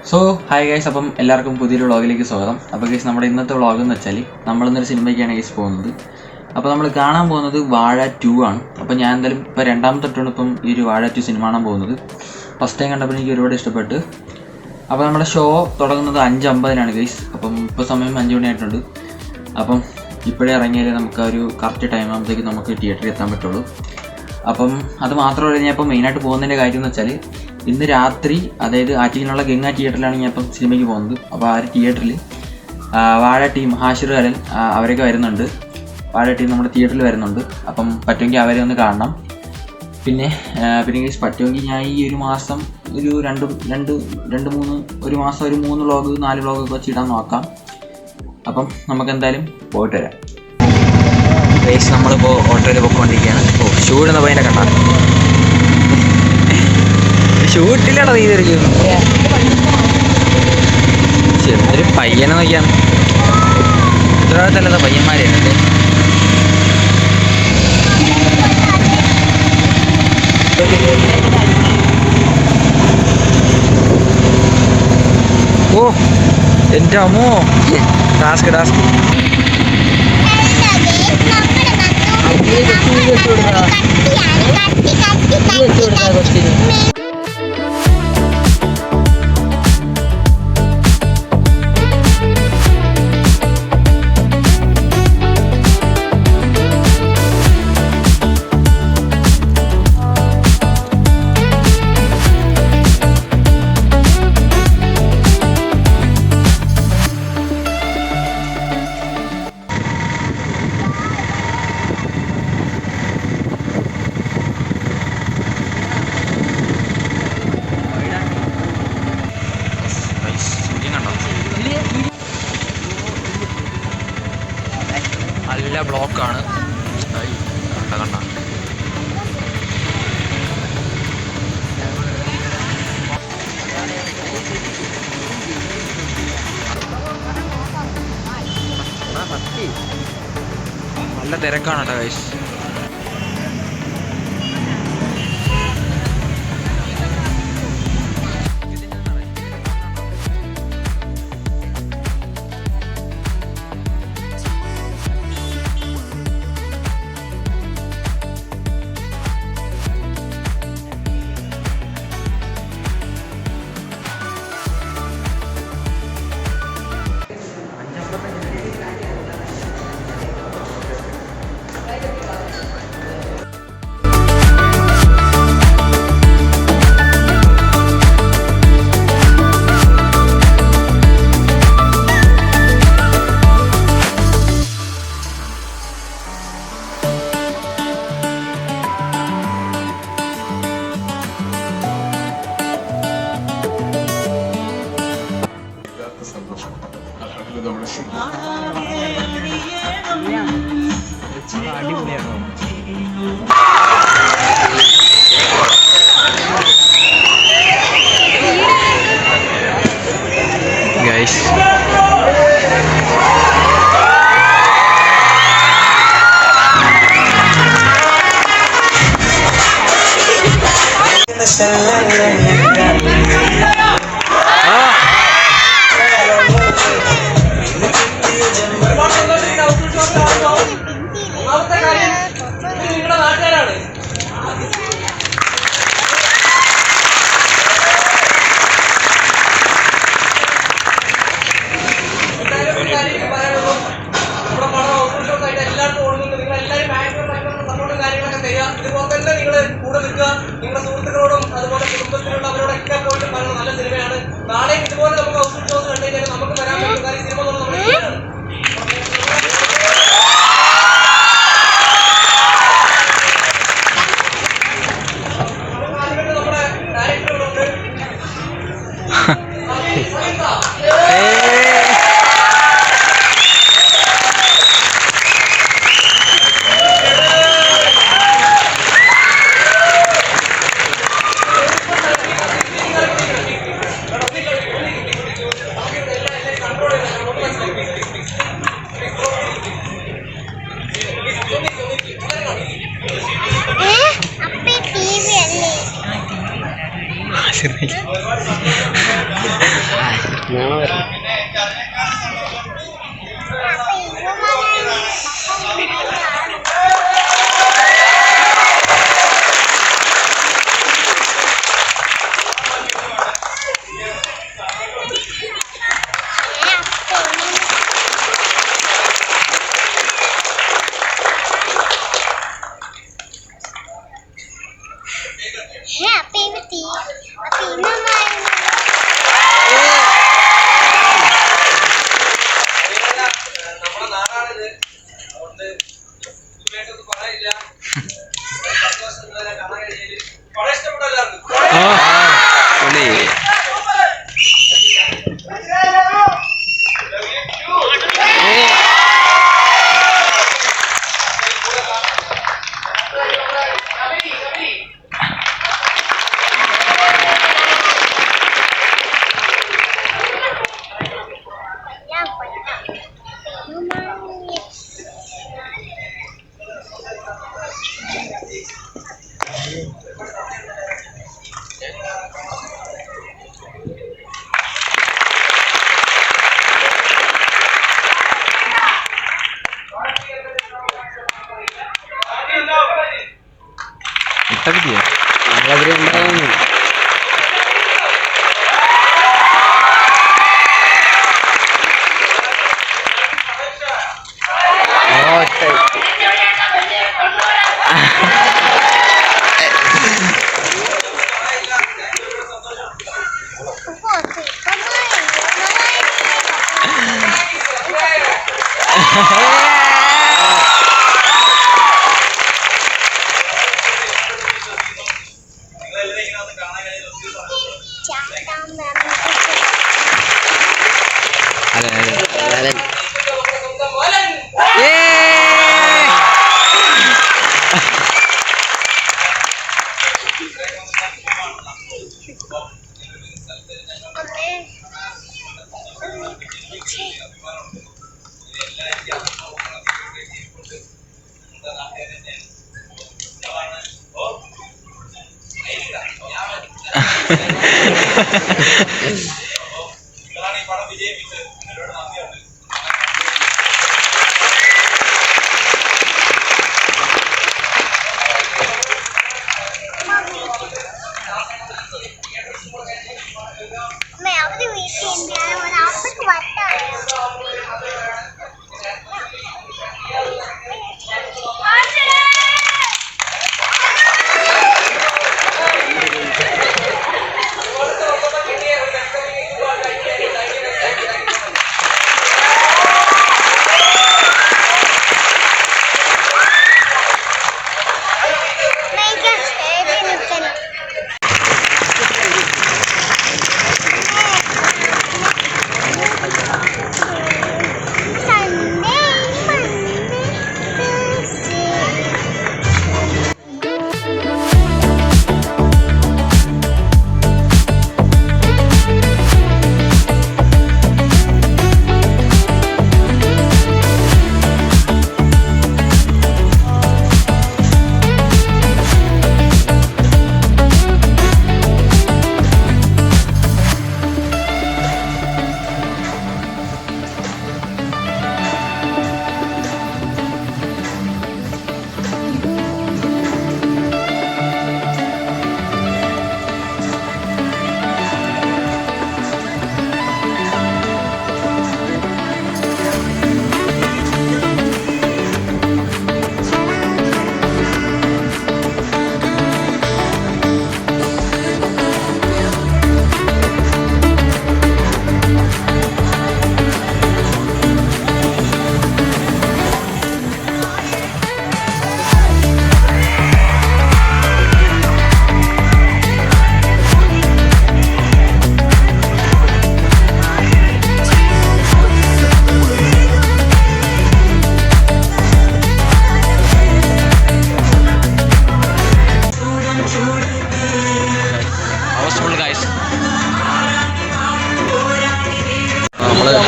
So hi guys, അപ്പം എല്ലാവർക്കും പുതിയൊരു വ്ളോഗിലേക്ക് സ്വാഗതം. അപ്പോൾ ഗൈസ്, നമ്മുടെ ഇന്നത്തെ വ്ളോഗ് എന്ന് വെച്ചാൽ നമ്മളിന്നൊരു സിനിമയ്ക്കാണ് ഗൈസ് പോകുന്നത്. അപ്പോൾ നമ്മൾ കാണാൻ പോകുന്നത് വാഴ 2 ആണ്. അപ്പോൾ ഞാൻ എന്തായാലും ഇപ്പോൾ രണ്ടാമത്തെ തൊട്ടാണ് ഇപ്പം ഈ ഒരു വാഴ 2 സിനിമ കാണാൻ പോകുന്നത്. ഫസ്റ്റ് ടൈം കണ്ടപ്പോൾ എനിക്ക് ഒരുപാട് ഇഷ്ടപ്പെട്ട്. അപ്പോൾ നമ്മുടെ ഷോ തുടങ്ങുന്നത് 5:50 ഗൈസ്. അപ്പം ഇപ്പോൾ സമയം 5 മണിയായിട്ടുണ്ട്. അപ്പം ഇപ്പോഴേ ഇറങ്ങിയാലേ നമുക്ക് ഒരു കറക്റ്റ് ടൈം ആകുമ്പോഴത്തേക്ക് നമുക്ക് തിയേറ്ററിൽ എത്താൻ പറ്റുള്ളൂ. അപ്പം അത് മാത്രമല്ല, ഞാൻ ഇപ്പോൾ മെയിനായിട്ട് പോകുന്നതിൻ്റെ കാര്യം എന്ന് വെച്ചാൽ ഇന്ന് രാത്രി, അതായത് ആറ്റിങ്ങിലുള്ള ഗംഗ തിയേറ്ററിലാണ് ഞാൻ ഇപ്പം സിനിമയ്ക്ക് പോകുന്നത്. അപ്പോൾ ആ ഒരു തിയേറ്ററിൽ വാഴ ടീം, ഹാഷിർ അലൻ അവരൊക്കെ വരുന്നുണ്ട്. വാഴ ടീം നമ്മുടെ തിയേറ്ററിൽ വരുന്നുണ്ട്. അപ്പം പറ്റുമെങ്കിൽ അവരെ ഒന്ന് കാണണം. പിന്നെ പറ്റുമെങ്കിൽ ഞാൻ ഈ ഒരു മാസം ഒരു ഒരു മാസം ഒരു 3 വ്ളോഗ് 4 വ്ളോഗൊക്കെ വെച്ചിടാൻ നോക്കാം. അപ്പം നമുക്ക് എന്തായാലും പോയിട്ട് വരാം. ഗൈസ്, നമ്മളിപ്പോൾ ഓട്ടോയിൽ പോയിക്കൊണ്ടിരിക്കുകയാണ്. ഷൂടുന്ന പയ്യനെ കണ്ട ഷൂട്ടിലാണോ നീ തിരിക്കുന്നു? ചെറിയൊരു പയ്യനെ നോക്കിയാണ്. ഉത്തരവാദിത്തമല്ലാത്ത പയ്യന്മാരെയാണ്. ഓ എൻ്റെ അമ്മോ, ടാസ്ക് നല്ല ബ്ലോക്കാണ്. കണ്ട നല്ല തിരക്കാണ് കേട്ടോ ഗൈസ്. ഗൈസ്, ഇതുപോലെ തന്നെ നിങ്ങൾ കൂടെ നിൽക്കുക. നിങ്ങളുടെ സുഹൃത്തുക്കളോടും അതുപോലെ കുടുംബത്തിലുള്ള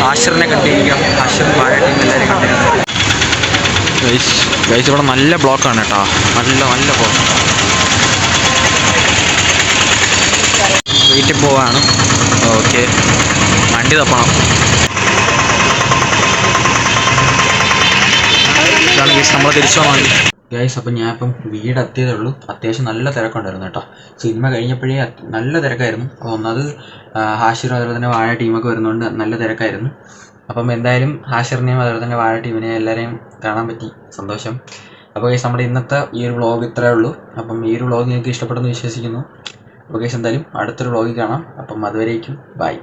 ഹാഷറിനെ കണ്ടിരിക്കാം. ഹാഷർ വാഴ ടീം എല്ലാവരും കണ്ടിരിക്കാം. ഗൈസ് ഇവിടെ നല്ല ബ്ലോക്കാണ് കേട്ടോ, നല്ല ബ്ലോക്ക്. വീട്ടിൽ പോവാണ്. ഓക്കെ, വണ്ടി തപ്പണം. ഇതാണ് ഗൈസ് നമ്മൾ തിരിച്ചു വന്നത് ഗൈസ്. അപ്പം ഞാൻ ഇപ്പം വീടെത്തിയതേ ഉള്ളൂ. അത്യാവശ്യം നല്ല തിരക്കുണ്ടായിരുന്നു കേട്ടോ. സിനിമ കഴിഞ്ഞപ്പോഴേ നല്ല തിരക്കായിരുന്നു. അപ്പോൾ ഒന്നത് ഹാഷിർ അതുപോലെ തന്നെ വാഴ ടീമൊക്കെ വരുന്നതുകൊണ്ട് നല്ല തിരക്കായിരുന്നു. അപ്പം എന്തായാലും ഹാഷിറിനെയും അതുപോലെ തന്നെ വാഴ ടീമിനെയും എല്ലാവരെയും കാണാൻ പറ്റി, സന്തോഷം. അപ്പോൾ ഗൈസ് നമ്മുടെ ഇന്നത്തെ ഈ ഒരു വ്ളോഗ് ഇത്രയേ ഉള്ളൂ. അപ്പം ഈ ഒരു വ്ളോഗ് നിങ്ങൾക്ക് ഇഷ്ടപ്പെടുമെന്ന് വിശ്വസിക്കുന്നു. അപ്പോൾ ഗൈസ് എന്തായാലും അടുത്തൊരു വ്ളോഗിൽ കാണാം. അപ്പം അതുവരേക്കും ബൈ.